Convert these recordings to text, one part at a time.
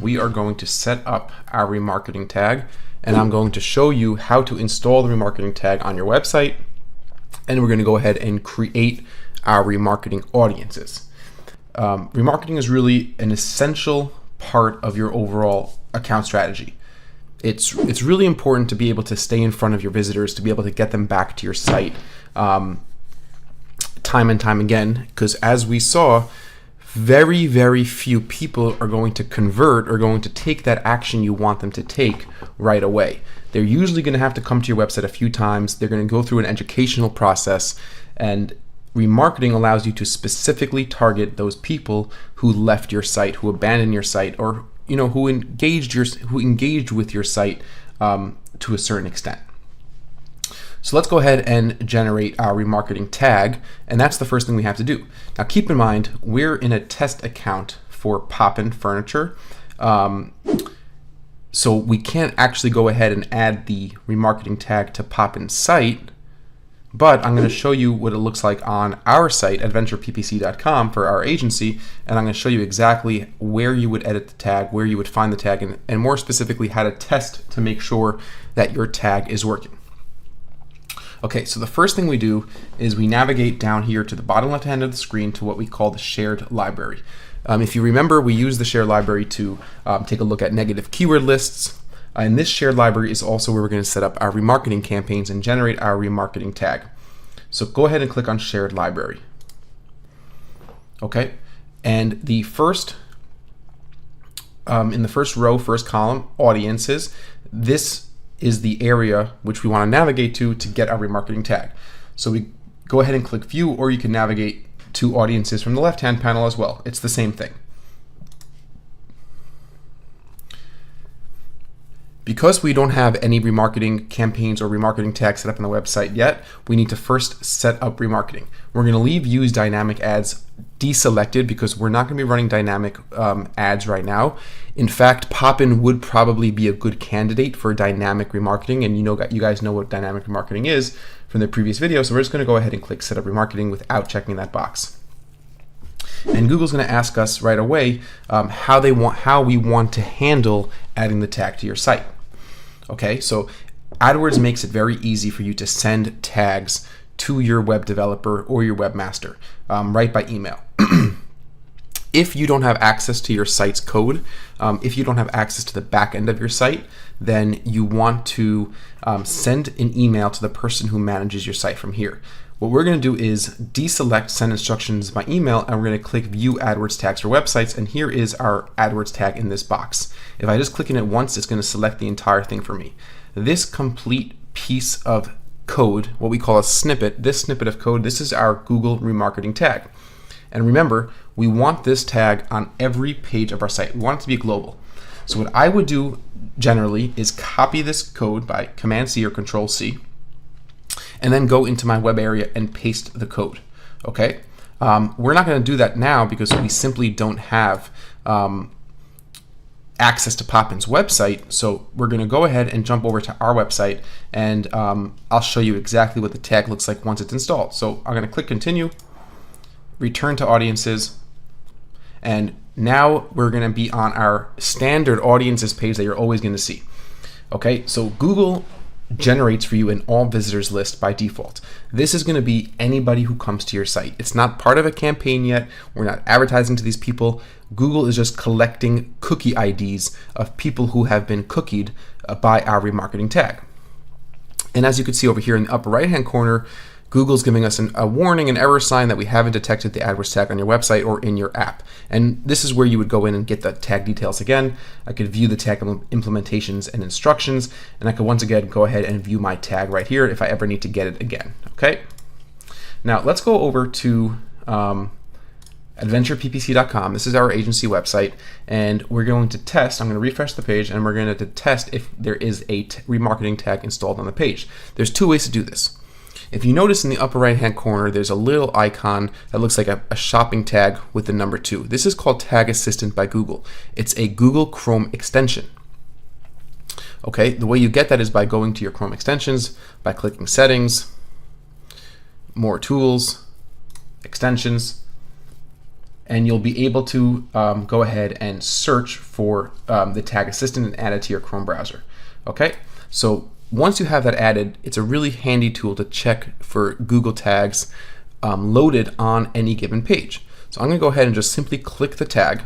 we are going to set up our remarketing tag, and I'm going to show you how to install the remarketing tag on your website, and we're going to go ahead and create our remarketing audiences. Remarketing is really an essential part of your overall account strategy. It's really important to be able to stay in front of your visitors, to be able to get them back to your site time and time again, because as we saw, very, very few people are going to convert or going to take that action you want them to take right away. They're usually going to have to come to your website a few times. They're going to go through an educational process, and remarketing allows you to specifically target those people who left your site, who abandoned your site, or who engaged with your site to a certain extent. So let's go ahead and generate our remarketing tag, and that's the first thing we have to do. Now keep in mind, we're in a test account for Poppin Furniture, so we can't actually go ahead and add the remarketing tag to Poppin's site, but I'm going to show you what it looks like on our site, adventureppc.com, for our agency, and I'm going to show you exactly where you would edit the tag, where you would find the tag, and more specifically how to test to make sure that your tag is working. Okay, so the first thing we do is we navigate down here to the bottom left hand of the screen to what we call the shared library. If you remember, we use the shared library to take a look at negative keyword lists, and this shared library is also where we're going to set up our remarketing campaigns and generate our remarketing tag. So go ahead and click on shared library. Okay, and the first in the first row, first column, audiences, this is the area which we want to navigate to get our remarketing tag. So we go ahead and click view, or you can navigate to audiences from the left hand panel as well. It's the same thing. Because we don't have any remarketing campaigns or remarketing tags set up on the website yet, we need to first set up remarketing. We're going to leave use dynamic ads deselected because we're not going to be running dynamic ads right now. In fact, Poppin would probably be a good candidate for dynamic remarketing, and you guys know what dynamic remarketing is from the previous video, so we're just going to go ahead and click set up remarketing without checking that box. And Google's going to ask us right away how we want to handle adding the tag to your site. Okay, so AdWords makes it very easy for you to send tags to your web developer or your webmaster right by email. If you don't have access to your site's code, if you don't have access to the back end of your site, then you want to send an email to the person who manages your site from here. What we're going to do is deselect send instructions by email, and we're going to click view AdWords tags for websites, and here is our AdWords tag in this box. If I just click in it once, it's going to select the entire thing for me. This complete piece of code, what we call a snippet, this snippet of code, this is our Google remarketing tag. And remember, we want this tag on every page of our site. We want it to be global. So what I would do generally is copy this code by Command-C or Control-C, and then go into my web area and paste the code. Okay, we're not going to do that now because we simply don't have access to Poppin's website. So we're going to go ahead and jump over to our website, and I'll show you exactly what the tag looks like once it's installed. So I'm going to click continue, return to audiences, and now we're going to be on our standard audiences page that you're always going to see. Okay, so Google generates for you an all visitors list by default. This is going to be anybody who comes to your site. It's not part of a campaign yet. We're not advertising to these people. Google is just collecting cookie IDs of people who have been cookied by our remarketing tag. And as you can see over here in the upper right hand corner, Google's giving us a warning, an error sign that we haven't detected the AdWords tag on your website or in your app. And this is where you would go in and get the tag details again. I could view the tag implementations and instructions, and I could once again go ahead and view my tag right here if I ever need to get it again. Okay. Now let's go over to adventureppc.com. This is our agency website, and we're going to test. I'm going to refresh the page, and we're going to test if there is a remarketing tag installed on the page. There's two ways to do this. If you notice in the upper right hand corner, there's a little icon that looks like a shopping tag with the number 2. This is called Tag Assistant by Google. It's a Google Chrome extension. Okay, the way you get that is by going to your Chrome extensions, by clicking Settings, More Tools, Extensions, and you'll be able to go ahead and search for the tag assistant and add it to your Chrome browser. Okay, so once you have that added, it's a really handy tool to check for Google tags loaded on any given page. So I'm going to go ahead and just simply click the tag,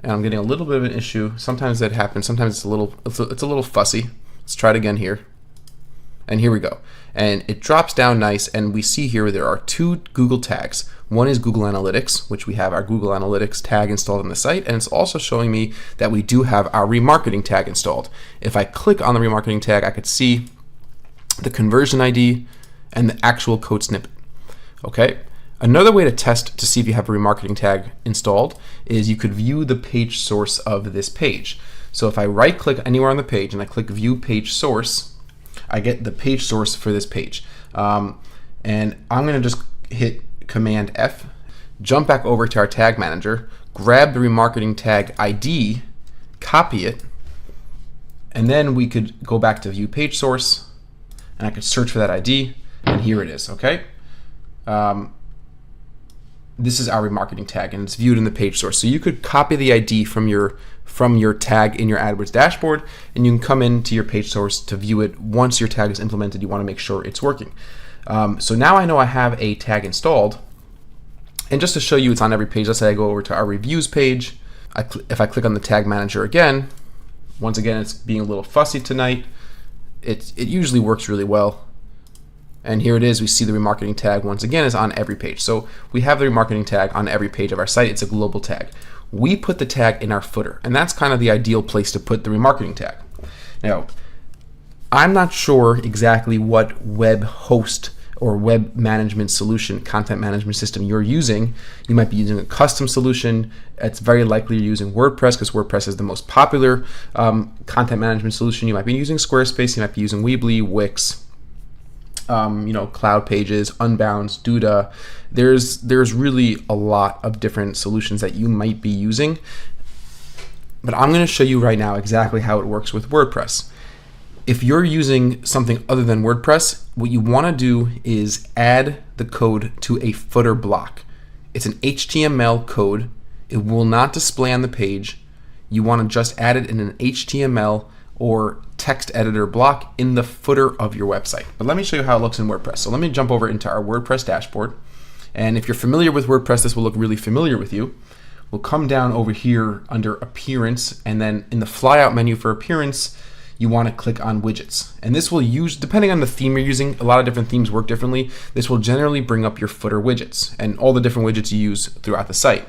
and I'm getting a little bit of an issue. Sometimes that happens. Sometimes it's a little fussy. Let's try it again here. And here we go. And it drops down nice, and we see here there are two Google tags. One is Google Analytics, which we have our Google Analytics tag installed on the site, and it's also showing me that we do have our remarketing tag installed. If I click on the remarketing tag, I could see the conversion ID and the actual code snippet. Okay. Another way to test to see if you have a remarketing tag installed is you could view the page source of this page. So if I right click anywhere on the page and I click view page source, I get the page source for this page. And I'm going to just hit Command F, jump back over to our tag manager, grab the remarketing tag ID, copy it, and then we could go back to view page source, and I could search for that ID, and here it is. Okay. This is our remarketing tag, and it's viewed in the page source. So you could copy the ID from your tag in your AdWords dashboard, and you can come into your page source to view it. Once your tag is implemented, you want to make sure it's working. So now I know I have a tag installed, and just to show you it's on every page, let's say I go over to our reviews page. If I click on the tag manager again, once again it's being a little fussy tonight. It usually works really well. And here it is. We see the remarketing tag once again is on every page. So we have the remarketing tag on every page of our site. It's a global tag. We put the tag in our footer, and that's kind of the ideal place to put the remarketing tag. Now, I'm not sure exactly what web host or web management solution, content management system you're using. You might be using a custom solution. It's very likely you're using WordPress, because WordPress is the most popular content management solution. You might be using Squarespace. You might be using Weebly, Wix, Cloud Pages, Unbounce, Duda. There's really a lot of different solutions that you might be using, but I'm going to show you right now exactly how it works with WordPress. If you're using something other than WordPress, what you want to do is add the code to a footer block. It's an HTML code. It will not display on the page. You want to just add it in an HTML or text editor block in the footer of your website. But let me show you how it looks in WordPress. So let me jump over into our WordPress dashboard. And if you're familiar with WordPress, this will look really familiar with you. We'll come down over here under Appearance, and then in the flyout menu for Appearance, you want to click on Widgets. And this will use, depending on the theme you're using, a lot of different themes work differently. This will generally bring up your footer widgets and all the different widgets you use throughout the site.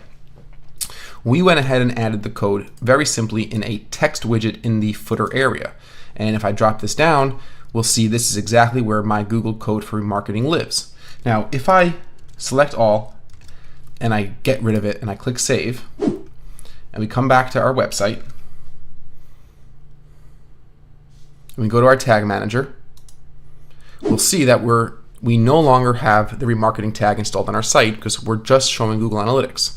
We went ahead and added the code very simply in a text widget in the footer area. And if I drop this down, we'll see this is exactly where my Google code for remarketing lives. Now, if I select all and I get rid of it and I click Save, and we come back to our website, and we go to our tag manager, we'll see that we no longer have the remarketing tag installed on our site because we're just showing Google Analytics.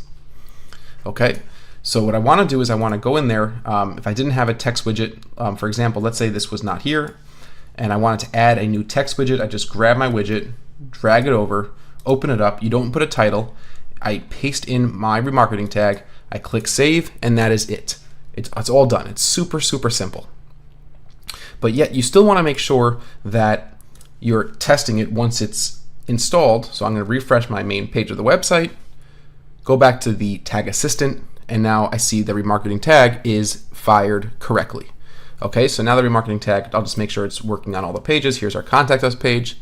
Okay, so what I want to do is I want to go in there. If I didn't have a text widget, for example, let's say this was not here, and I wanted to add a new text widget, I just grab my widget, drag it over, open it up. You don't put a title. I paste in my remarketing tag, I click Save, and that is it. It's all done. It's super, super simple. But yet you still want to make sure that you're testing it once it's installed. So I'm going to refresh my main page of the website, go back to the tag assistant, and now I see the remarketing tag is fired correctly. Okay, so now the remarketing tag, I'll just make sure it's working on all the pages. Here's our contact us page,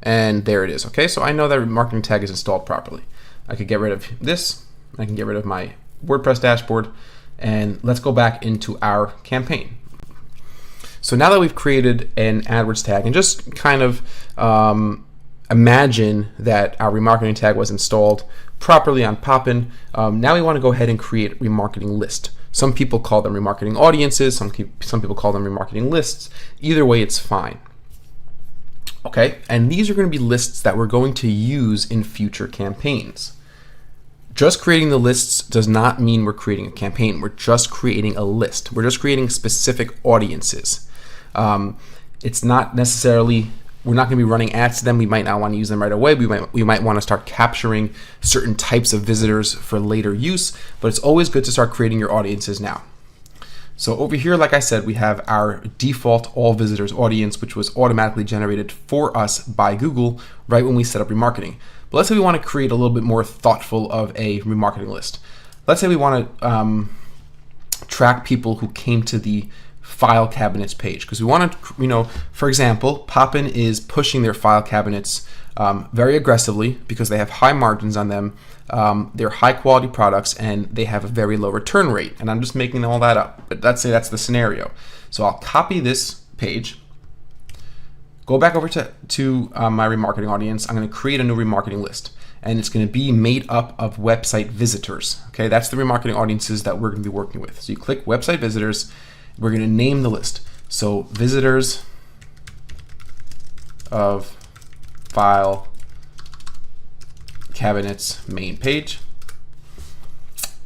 and there it is. Okay, so I know that remarketing tag is installed properly. I could get rid of this. I can get rid of my WordPress dashboard, and let's go back into our campaign. So now that we've created an AdWords tag, and just kind of imagine that our remarketing tag was installed properly on Poppin, now we want to go ahead and create a remarketing list. Some people call them remarketing audiences, some people call them remarketing lists. Either way, it's fine. Okay, and these are going to be lists that we're going to use in future campaigns. Just creating the lists does not mean we're creating a campaign. We're just creating a list. We're just creating specific audiences. It's not necessarily we're not going to be running ads to them. We might not want to use them right away. We might want to start capturing certain types of visitors for later use, but it's always good to start creating your audiences now. So over here, like I said, we have our default all visitors audience, which was automatically generated for us by Google right when we set up remarketing. But let's say we want to create a little bit more thoughtful of a remarketing list. Let's say we want to track people who came to the file cabinets page, because we want to, for example, Poppin is pushing their file cabinets very aggressively because they have high margins on them. They're high quality products and they have a very low return rate. And I'm just making all that up, but let's say that's the scenario. So I'll copy this page, go back over to my remarketing audience. I'm going to create a new remarketing list, and it's going to be made up of website visitors. Okay, that's the remarketing audiences that we're going to be working with. So you click website visitors. We're going to name the list. So visitors of file cabinets main page,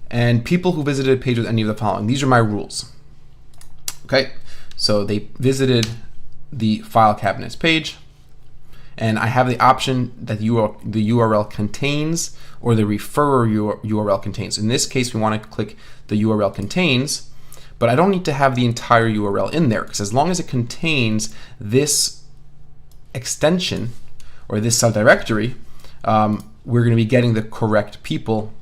and people who visited a page with any of the following. These are my rules. Okay, so they visited the file cabinets page, and I have the option that the URL contains or the referrer URL contains. In this case, we want to click the URL contains, but I don't need to have the entire URL in there, because as long as it contains this extension or this subdirectory, we're going to be getting the correct people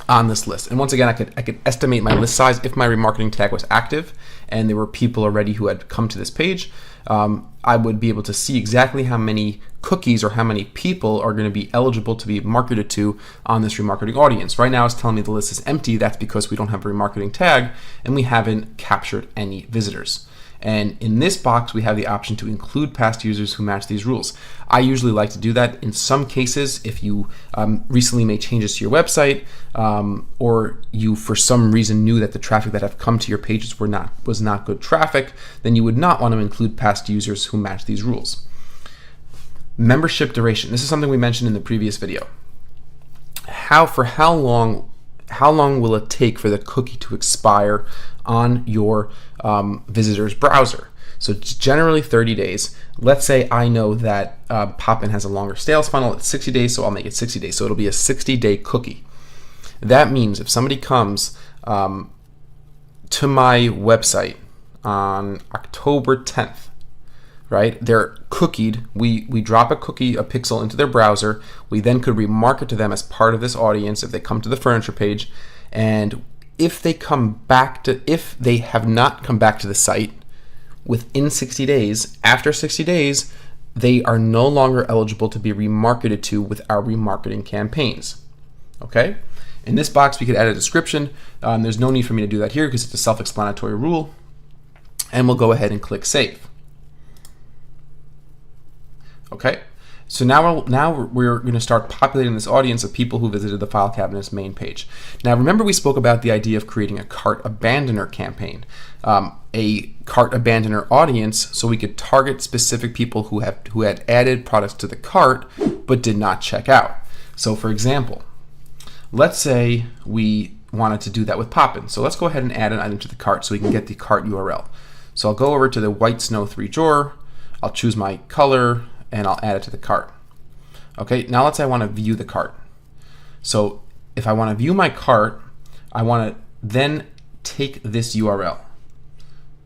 on this list. And once again, I could estimate my list size if my remarketing tag was active and there were people already who had come to this page. I would be able to see exactly how many cookies or how many people are going to be eligible to be marketed to on this remarketing audience. Right now it's telling me the list is empty. That's because we don't have a remarketing tag and we haven't captured any visitors. And in this box, we have the option to include past users who match these rules. I usually like to do that in some cases. If you recently made changes to your website, or you for some reason knew that the traffic that have come to your pages was not good traffic, then you would not want to include past users who match these rules. Membership duration. This is something we mentioned in the previous video. For how long will it take for the cookie to expire on your visitor's browser? So it's generally 30 days. Let's say I know that Poppin has a longer sales funnel at 60 days, so I'll make it 60 days. So it'll be a 60-day cookie. That means if somebody comes to my website on October 10th, right? They're cookied. We drop a cookie, a pixel into their browser. We then could remarket to them as part of this audience if they come to the furniture page. And if they have not come back to the site within 60 days, after 60 days, they are no longer eligible to be remarketed to with our remarketing campaigns. Okay? In this box, we could add a description. There's no need for me to do that here because it's a self-explanatory rule. And we'll go ahead and click Save. Okay, so now we're going to start populating this audience of people who visited the file cabinet's main page. Now remember, we spoke about the idea of creating a cart abandoner campaign, a cart abandoner audience, so we could target specific people who had added products to the cart but did not check out. So for example, let's say we wanted to do that with Poppin. So let's go ahead and add an item to the cart so we can get the cart URL. So I'll go over to the white snow 3 drawer. I'll choose my color and I'll add it to the cart. Okay, now let's say I want to view the cart. So if I want to view my cart, I want to then take this URL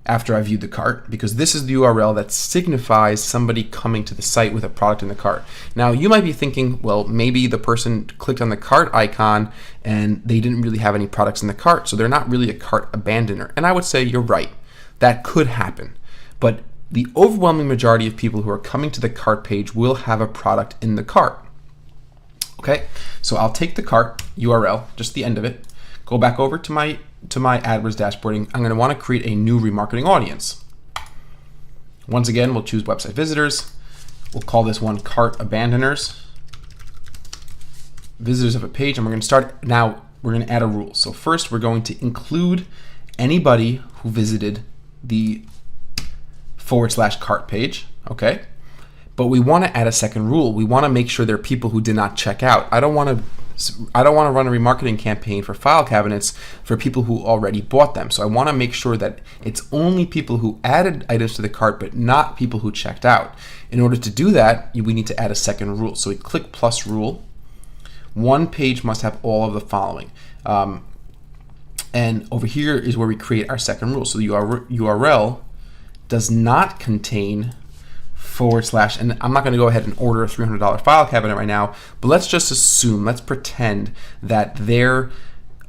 after I viewed the cart, because this is the URL that signifies somebody coming to the site with a product in the cart. Now you might be thinking, well, maybe the person clicked on the cart icon and they didn't really have any products in the cart, so they're not really a cart abandoner. And I would say you're right, that could happen. But the overwhelming majority of people who are coming to the cart page will have a product in the cart. Okay, so I'll take the cart URL, just the end of it, go back over to my AdWords dashboarding. I'm going to want to create a new remarketing audience. Once again, we'll choose website visitors. We'll call this one cart abandoners, visitors of a page, and we're going to start now. We're going to add a rule. So first, we're going to include anybody who visited the /cart page, okay? But we want to add a second rule. We want to make sure there are people who did not check out. I don't want to I don't want to run a remarketing campaign for file cabinets for people who already bought them. So I want to make sure that it's only people who added items to the cart, but not people who checked out. In order to do that, we need to add a second rule. So we click plus rule. One page must have all of the following. And over here is where we create our second rule. So the URL does not contain / and I'm not going to go ahead and order a $300 file cabinet right now, but let's just assume, let's pretend that their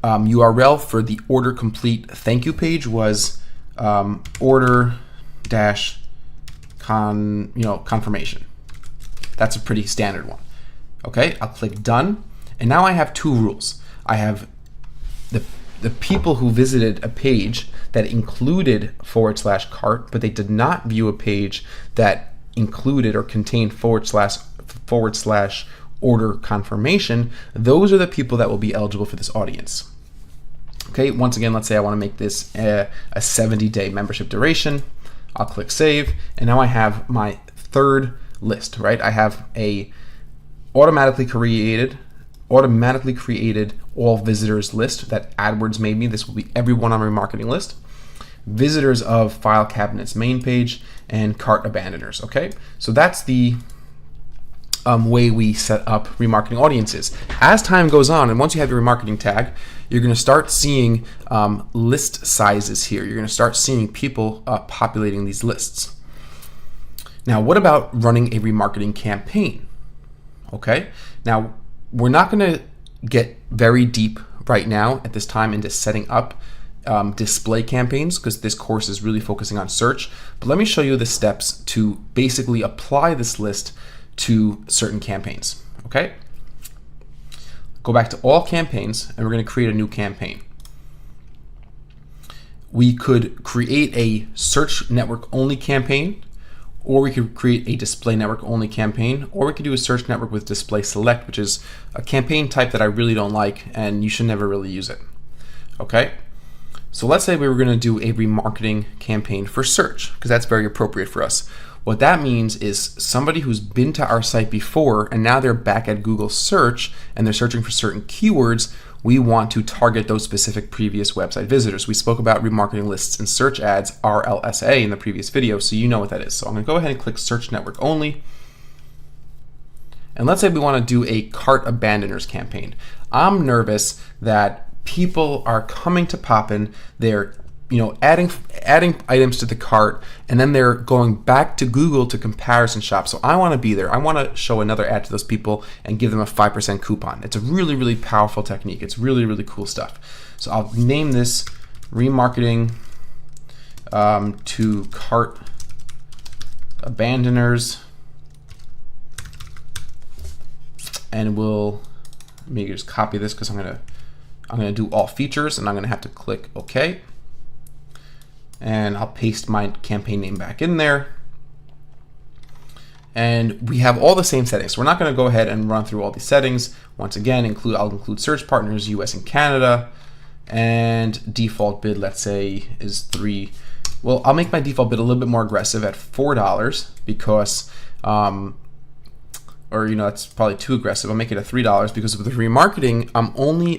URL for the order complete thank you page was order dash confirmation. That's a pretty standard one. Okay, I'll click done, and now I have two rules. I have the people who visited a page that included / cart, but they did not view a page that included or contained / order confirmation. Those are the people that will be eligible for this audience. Okay, once again, let's say I want to make this a 70-day membership duration. I'll click save, and now I have my third list, right? I have a automatically created all visitors list that AdWords made me. This will be everyone on my remarketing list. Visitors of file cabinets main page, and cart abandoners. Okay, so that's the way we set up remarketing audiences. As time goes on, and once you have your remarketing tag, you're going to start seeing list sizes here. You're going to start seeing people populating these lists. Now, what about running a remarketing campaign? Okay, now we're not going to get very deep right now at this time into setting up display campaigns, because this course is really focusing on search. But let me show you the steps to basically apply this list to certain campaigns. Okay, go back to all campaigns, and we're going to create a new campaign. We could create a search network only campaign, or we could create a display network only campaign, or we could do a search network with display select, which is a campaign type that I really don't like, and you should never really use it. Okay, so let's say we were going to do a remarketing campaign for search, because that's very appropriate for us. What that means is somebody who's been to our site before and now they're back at Google search and they're searching for certain keywords, we want to target those specific previous website visitors. We spoke about remarketing lists and search ads, RLSA, in the previous video, so you know what that is. So I'm going to go ahead and click search network only. And let's say we want to do a cart abandoners campaign. I'm nervous that people are coming to Poppin, they're adding items to the cart, and then they're going back to Google to comparison shop. So I want to be there. I want to show another ad to those people and give them a 5% coupon. It's a really, really powerful technique. It's really, really cool stuff. So I'll name this remarketing to cart abandoners, and let me just copy this because I'm gonna do all features, and I'm gonna have to click OK. And I'll paste my campaign name back in there. And we have all the same settings. So we're not going to go ahead and run through all these settings. Once again, I'll include search partners, US and Canada, and default bid, let's say, is 3. Well, I'll make my default bid a little bit more aggressive at $4 because, that's probably too aggressive. I'll make it at $3 because with the remarketing,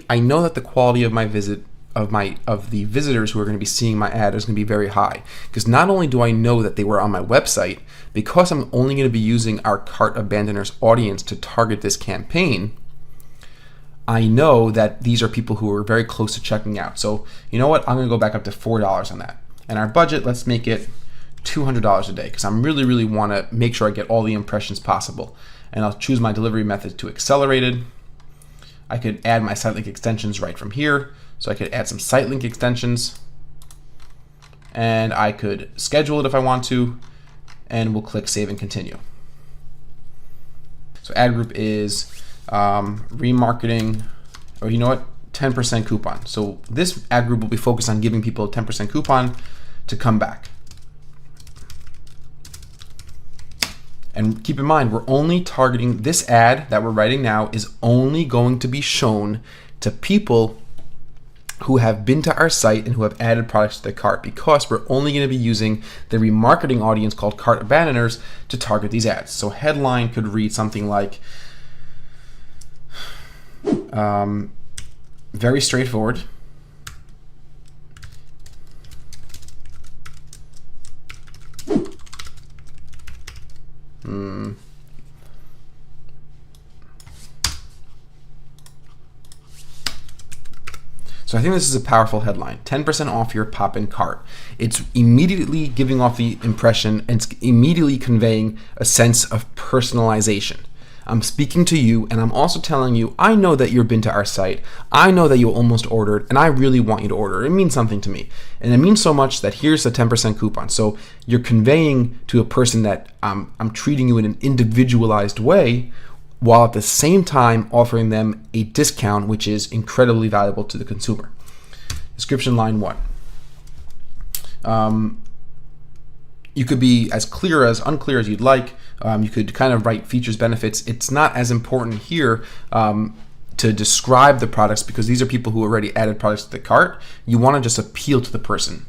I know that the quality of my visit of the visitors who are going to be seeing my ad is going to be very high, because not only do I know that they were on my website, because I'm only going to be using our cart abandoners audience to target this campaign, I know that these are people who are very close to checking out. So you know what, I'm going to go back up to $4 on that. And our budget, let's make it $200 a day, because I'm really want to make sure I get all the impressions possible. And I'll choose my delivery method to accelerated. I could add my site link extensions right from here. So I could add some site link extensions, and I could schedule it if I want to, and we'll click save and continue. So ad group is remarketing, or 10% coupon. So this ad group will be focused on giving people a 10% coupon to come back. And keep in mind, we're only targeting this ad that we're writing now is only going to be shown to people who have been to our site and who have added products to their cart, because we're only going to be using the remarketing audience called cart abandoners to target these ads. So headline could read something like, Very straightforward. So I think this is a powerful headline. 10% off your pop-in cart. It's immediately giving off the impression and it's immediately conveying a sense of personalization. I'm speaking to you and I'm also telling you, I know that you've been to our site. I know that you almost ordered and I really want you to order. It means something to me. And it means so much that here's a 10% coupon. So you're conveying to a person that I'm treating you in an individualized way, while at the same time offering them a discount, which is incredibly valuable to the consumer. Description line 1. You could be as clear as unclear as you'd like. You could kind of write features, benefits. It's not as important here to describe the products because these are people who already added products to the cart. You want to just appeal to the person.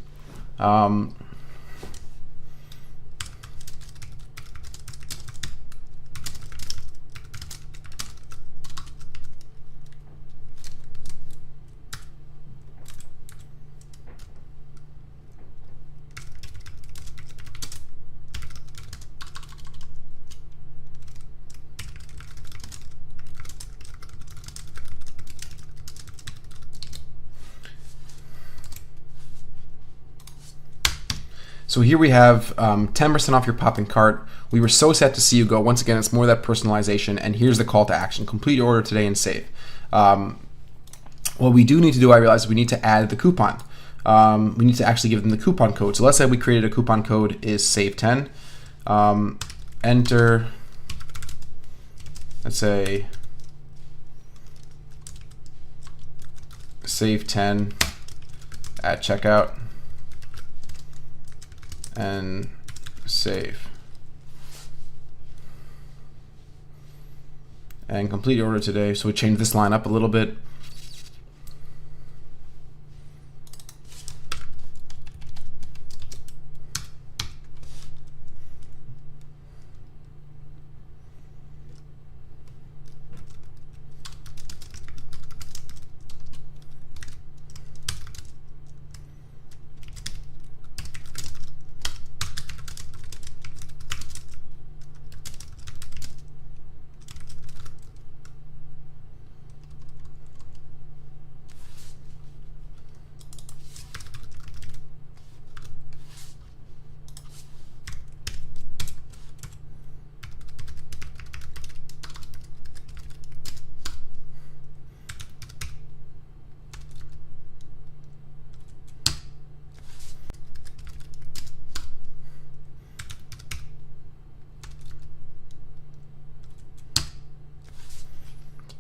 So here we have 10% off your pop-in cart. We were so set to see you go. Once again, it's more that personalization, and here's the call to action. Complete your order today and save. What we do need to do, I realize, we need to add the coupon. We need to actually give them the coupon code. So let's say we created a coupon code is save10. Enter, let's say, save10 at checkout. And save. And complete your order today. So we change this line up a little bit.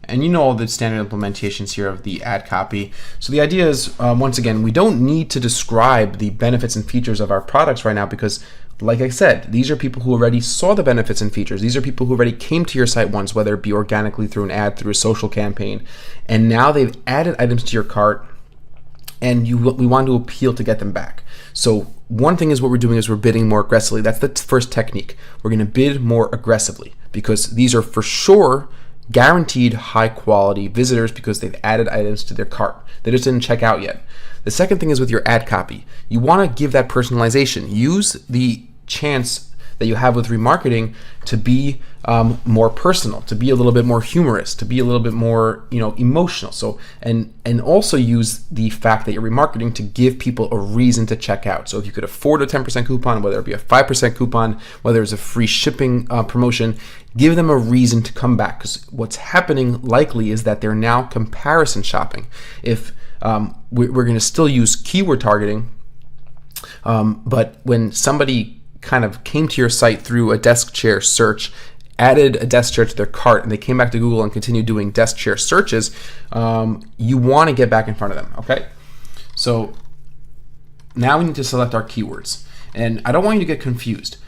And you know all the standard implementations here of the ad copy. So the idea is, once again, we don't need to describe the benefits and features of our products right now because, like I said, these are people who already saw the benefits and features. These are people who already came to your site once, whether it be organically through an ad, through a social campaign, and now they've added items to your cart, and we want to appeal to get them back. So one thing is what we're doing is we're bidding more aggressively. That's the first technique. We're going to bid more aggressively because these are for sure guaranteed high quality visitors because they've added items to their cart. They just didn't check out yet. The second thing is with your ad copy. You want to give that personalization. Use the chance that you have with remarketing to be more personal, to be a little bit more humorous, to be a little bit more emotional. So and also use the fact that you're remarketing to give people a reason to check out. So if you could afford a 10% coupon, whether it be a 5% coupon, whether it's a free shipping promotion, give them a reason to come back. Because what's happening likely is that they're now comparison shopping. If we're going to still use keyword targeting, but when somebody kind of came to your site through a desk chair search, added a desk chair to their cart, and they came back to Google and continued doing desk chair searches, you want to get back in front of them, okay? So now we need to select our keywords. And I don't want you to get confused.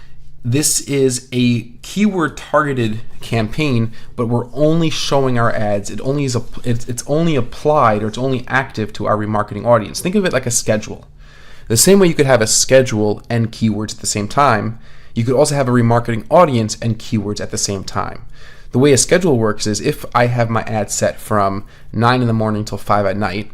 This is a keyword targeted campaign, but we're only showing our ads. It's only applied, or it's only active to our remarketing audience. Think of it like a schedule. The same way you could have a schedule and keywords at the same time, you could also have a remarketing audience and keywords at the same time. The way a schedule works is if I have my ad set from 9 in the morning till 5 at night,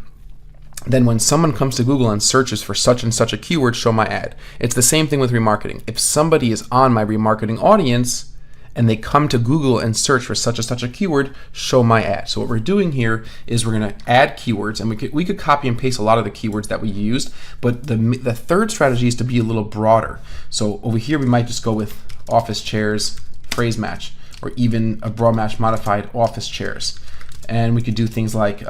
then when someone comes to Google and searches for such and such a keyword, show my ad. It's the same thing with remarketing. If somebody is on my remarketing audience and they come to Google and search for such and such a keyword, show my ad. So what we're doing here is we're going to add keywords, and we could copy and paste a lot of the keywords that we used, but the third strategy is to be a little broader. So over here we might just go with office chairs, phrase match, or even a broad match modified office chairs. And we could do things like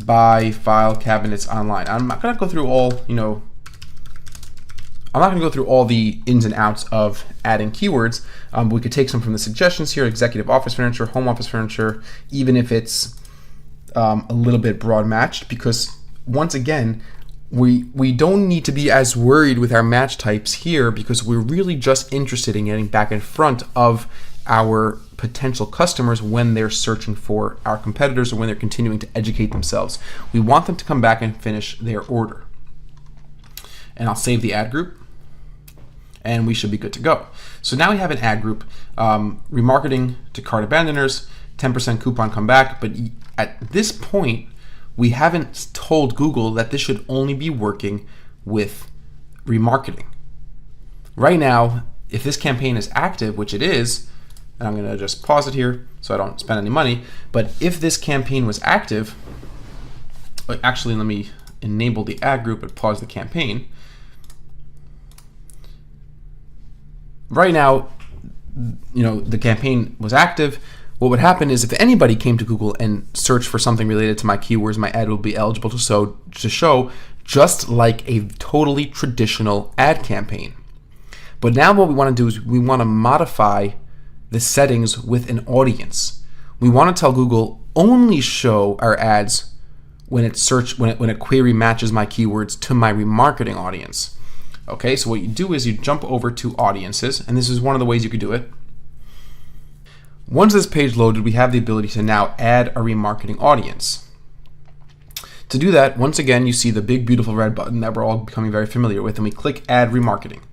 buy file cabinets online. I'm not going to go through all, I'm not going to go through all the ins and outs of adding keywords. But we could take some from the suggestions here: executive office furniture, home office furniture, even if it's a little bit broad matched, because once again, we don't need to be as worried with our match types here, because we're really just interested in getting back in front of our potential customers when they're searching for our competitors or when they're continuing to educate themselves. We want them to come back and finish their order. And I'll save the ad group, and we should be good to go. So now we have an ad group, remarketing to cart abandoners, 10% coupon come back, but at this point, we haven't told Google that this should only be working with remarketing. Right now, if this campaign is active, which it is, and I'm going to just pause it here so I don't spend any money, but if this campaign was active, actually let me enable the ad group and pause the campaign. Right now, the campaign was active. What would happen is if anybody came to Google and searched for something related to my keywords, my ad would be eligible to show just like a totally traditional ad campaign. But now what we want to do is we want to modify the settings with an audience. We want to tell Google only show our ads when a query matches my keywords to my remarketing audience. Okay, so what you do is you jump over to audiences, and this is one of the ways you could do it. Once this page loaded, we have the ability to now add a remarketing audience. To do that, once again, you see the big beautiful red button that we're all becoming very familiar with, and we click add remarketing.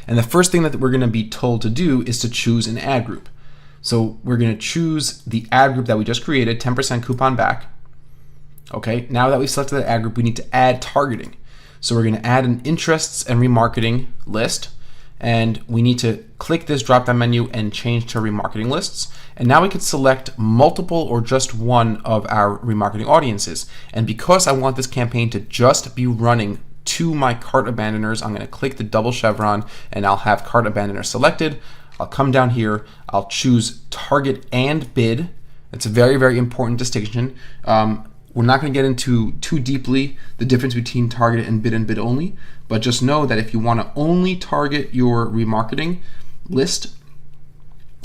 And the first thing that we're going to be told to do is to choose an ad group. So we're going to choose the ad group that we just created, 10% coupon back. Okay, now that we've selected the ad group, we need to add targeting. So we're going to add an interests and remarketing list, and we need to click this drop-down menu and change to remarketing lists. And now we could select multiple or just one of our remarketing audiences. And because I want this campaign to just be running to my cart abandoners, I'm going to click the double chevron and I'll have cart abandoner selected. I'll come down here, I'll choose target and bid. It's a very, very important distinction. We're not going to get into too deeply the difference between target and bid only, but just know that if you want to only target your remarketing list,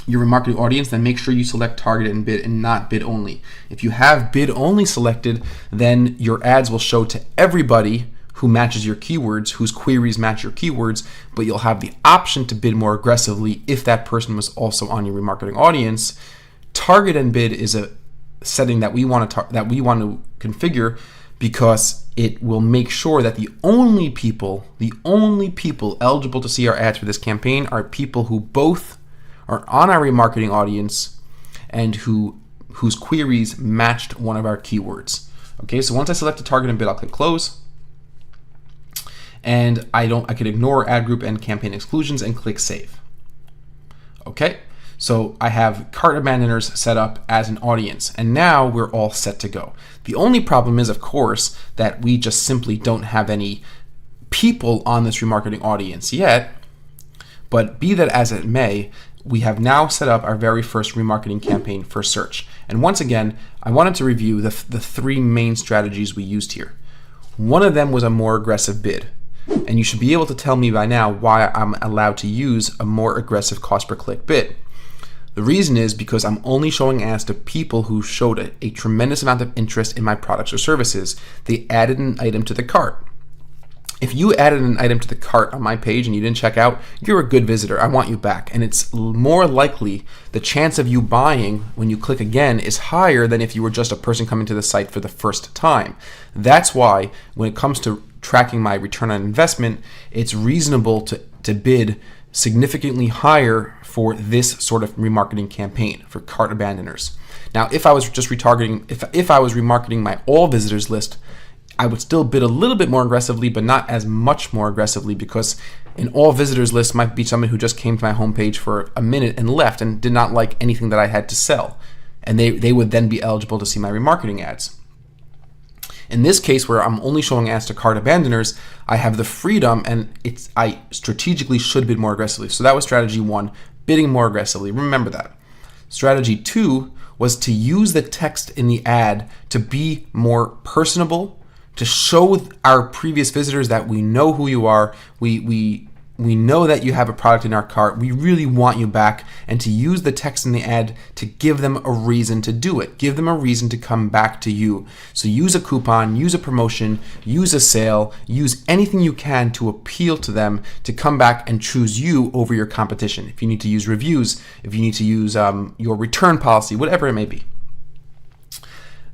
your remarketing audience, then make sure you select target and bid and not bid only. If you have bid only selected, then your ads will show to everybody who matches your keywords, whose queries match your keywords, but you'll have the option to bid more aggressively if that person was also on your remarketing audience. Target and bid is a setting that we want to configure because it will make sure that the only people eligible to see our ads for this campaign are people who both are on our remarketing audience and whose queries matched one of our keywords. Okay, so once I select the target and bid, I'll click close. And I can ignore ad group and campaign exclusions and click save. Okay, so I have cart abandoners set up as an audience, and now we're all set to go. The only problem is, of course, that we just simply don't have any people on this remarketing audience yet, but be that as it may, we have now set up our very first remarketing campaign for search. And once again, I wanted to review the three main strategies we used here. One of them was a more aggressive bid. And you should be able to tell me by now why I'm allowed to use a more aggressive cost per click bid. The reason is because I'm only showing ads to people who showed a tremendous amount of interest in my products or services. They added an item to the cart. If you added an item to the cart on my page and you didn't check out, you're a good visitor. I want you back. And it's more likely the chance of you buying when you click again is higher than if you were just a person coming to the site for the first time. That's why when it comes to tracking my return on investment, it's reasonable to bid significantly higher for this sort of remarketing campaign for cart abandoners. Now, if I was just retargeting, if I was remarketing my all visitors list, I would still bid a little bit more aggressively, but not as much more aggressively, because an all visitors list might be someone who just came to my homepage for a minute and left and did not like anything that I had to sell. And they would then be eligible to see my remarketing ads. In this case, where I'm only showing ads to cart abandoners, I have the freedom, and I strategically should bid more aggressively. So that was strategy 1, bidding more aggressively. Remember that. Strategy 2 was to use the text in the ad to be more personable, to show our previous visitors that we know who you are, we know that you have a product in our cart, we really want you back, and to use the text in the ad to give them a reason to do it, give them a reason to come back to you. So use a coupon, use a promotion, use a sale, use anything you can to appeal to them to come back and choose you over your competition. If you need to use reviews, if you need to use your return policy, whatever it may be.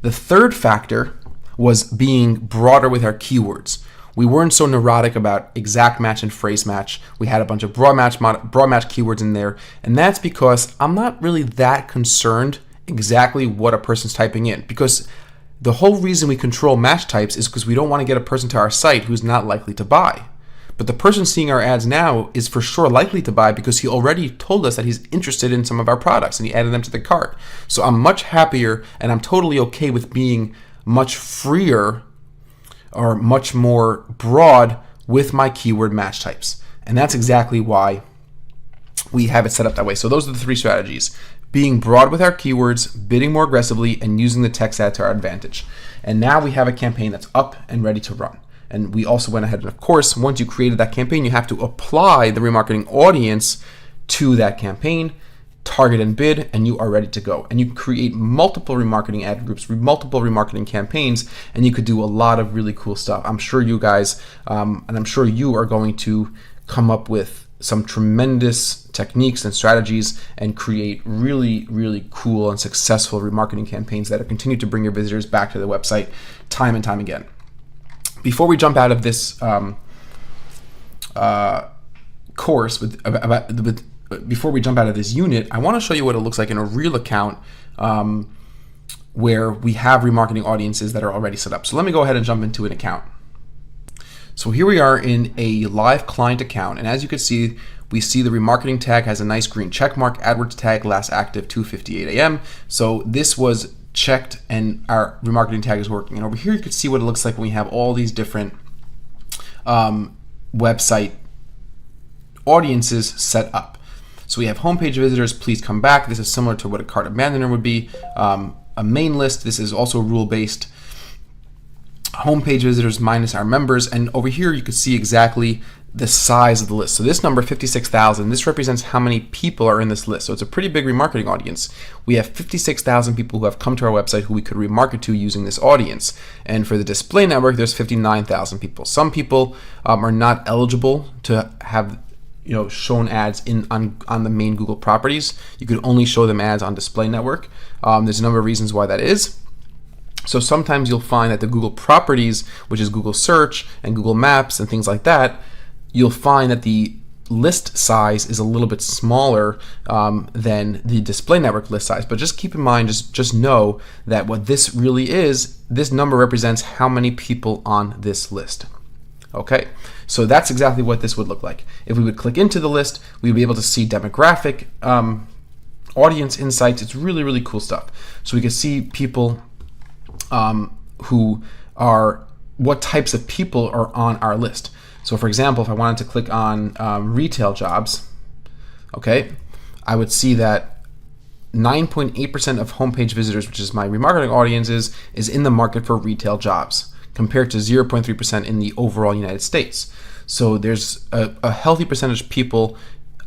The third factor was being broader with our keywords. We weren't so neurotic about exact match and phrase match. We had a bunch of broad match keywords in there, and that's because I'm not really that concerned exactly what a person's typing in, because the whole reason we control match types is because we don't want to get a person to our site who's not likely to buy. But the person seeing our ads now is for sure likely to buy because he already told us that he's interested in some of our products and he added them to the cart. So I'm much happier, and I'm totally okay with being much freer or much more broad with my keyword match types. And that's exactly why we have it set up that way. So those are the 3 strategies: being broad with our keywords, bidding more aggressively, and using the text ad to our advantage. And now we have a campaign that's up and ready to run. And we also went ahead and, of course, once you created that campaign, you have to apply the remarketing audience to that campaign, target and bid, and you are ready to go. And you can create multiple remarketing ad groups, multiple remarketing campaigns, and you could do a lot of really cool stuff. I'm sure you guys, and I'm sure you are going to come up with some tremendous techniques and strategies and create really, really cool and successful remarketing campaigns that will continue to bring your visitors back to the website time and time again. Before we jump out of this course before we jump out of this unit, I want to show you what it looks like in a real account where we have remarketing audiences that are already set up. So let me go ahead and jump into an account. So here we are in a live client account, and as you can see, we see the remarketing tag has a nice green check mark, AdWords tag last active 2:58 a.m. So this was checked and our remarketing tag is working. And over here you can see what it looks like when we have all these different website audiences set up. So we have homepage visitors, please come back. This is similar to what a cart abandoner would be. A main list, this is also rule-based. Homepage visitors minus our members, and over here you can see exactly the size of the list. So this number 56,000, this represents how many people are in this list. So it's a pretty big remarketing audience. We have 56,000 people who have come to our website who we could remarket to using this audience. And for the display network, there's 59,000 people. Some people are not eligible to have shown ads on the main Google properties. You could only show them ads on display network. There's a number of reasons why that is. So sometimes you'll find that the Google properties, which is Google search and Google Maps and things like that, you'll find that the list size is a little bit smaller than the display network list size. But just keep in mind, just know that what this really is, this number represents how many people on this list. Okay, so that's exactly what this would look like. If we would click into the list, we'd be able to see demographic, audience insights. It's really, really cool stuff. So we can see people who are, what types of people are on our list. So for example, if I wanted to click on retail jobs, okay, I would see that 9.8% of homepage visitors, which is my remarketing audiences, is in the market for retail jobs, compared to 0.3% in the overall United States. So there's a healthy percentage of people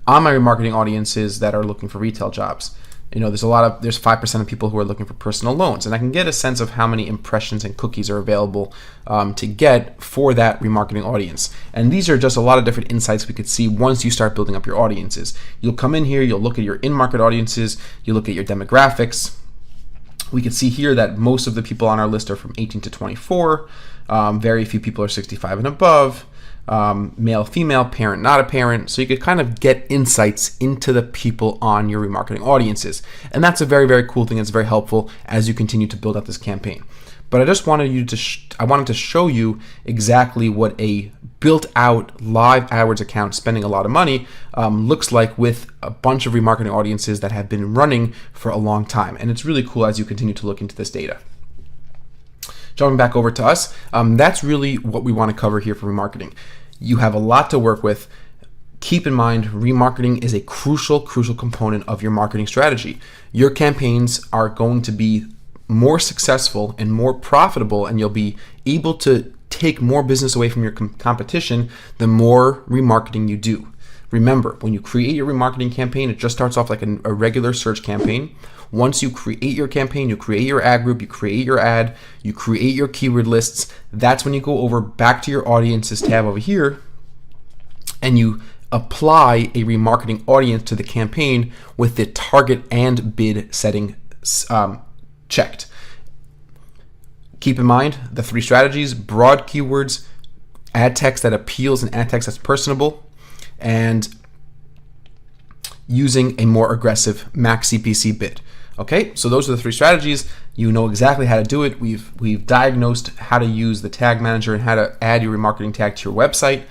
on my remarketing audiences that are looking for retail jobs. There's 5% of people who are looking for personal loans, and I can get a sense of how many impressions and cookies are available to get for that remarketing audience. And these are just a lot of different insights we could see once you start building up your audiences. You'll come in here, you'll look at your in-market audiences, you look at your demographics. We can see here that most of the people on our list are from 18 to 24. Very few people are 65 and above. male, female, parent, not a parent. So you could kind of get insights into the people on your remarketing audiences. And that's a very, very cool thing. It's very helpful as you continue to build out this campaign. But I just wanted I wanted to show you exactly what a built-out live AdWords account spending a lot of money looks like with a bunch of remarketing audiences that have been running for a long time. And it's really cool as you continue to look into this data. Jumping back over to us, that's really what we want to cover here for remarketing. You have a lot to work with. Keep in mind, remarketing is a crucial component of your marketing strategy. Your campaigns are going to be more successful and more profitable, and you'll be able to take more business away from your competition the more remarketing you do. Remember, when you create your remarketing campaign, it just starts off like a regular search campaign. Once you create your campaign, you create your ad group, you create your ad, you create your keyword lists. That's when you go over back to your audiences tab over here and you apply a remarketing audience to the campaign with the target and bid setting checked. Keep in mind the 3 strategies: broad keywords, ad text that appeals and ad text that's personable, and using a more aggressive max CPC bid. Okay, so those are the 3 strategies. You know exactly how to do it. We've diagnosed how to use the tag manager and how to add your remarketing tag to your website.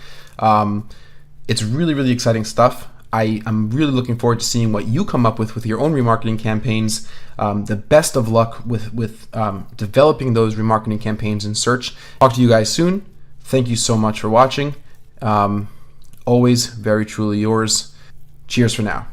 It's really exciting stuff. I'm really looking forward to seeing what you come up with your own remarketing campaigns. The best of luck with developing those remarketing campaigns in search. Talk to you guys soon. Thank you so much for watching. Always very truly yours. Cheers for now.